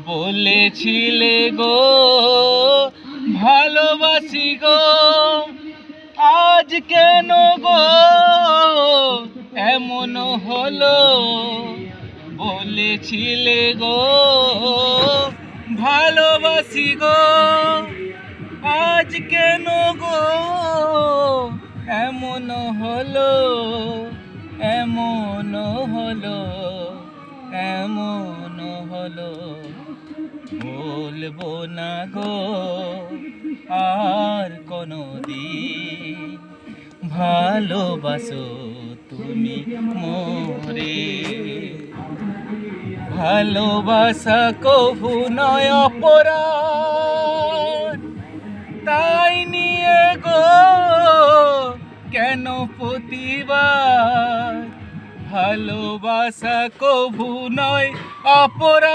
বলেছিলে গো ভালোবাসি গো, আজ কেন গো এমন হলো? বলেছিলে গো ভালোবাসি গো, আজ কেন গো এমন হলো, এমন হলো, এমন হলো। বলবো না গো আর কোনোদিন ভালোবাসো তুমি মোরে। ভালোবাসা কভু নয় অপরাধ, তাই নিয়ে গো কেন প্রতিবাদ? ভালোবাসা কভু নয় অপরাধ।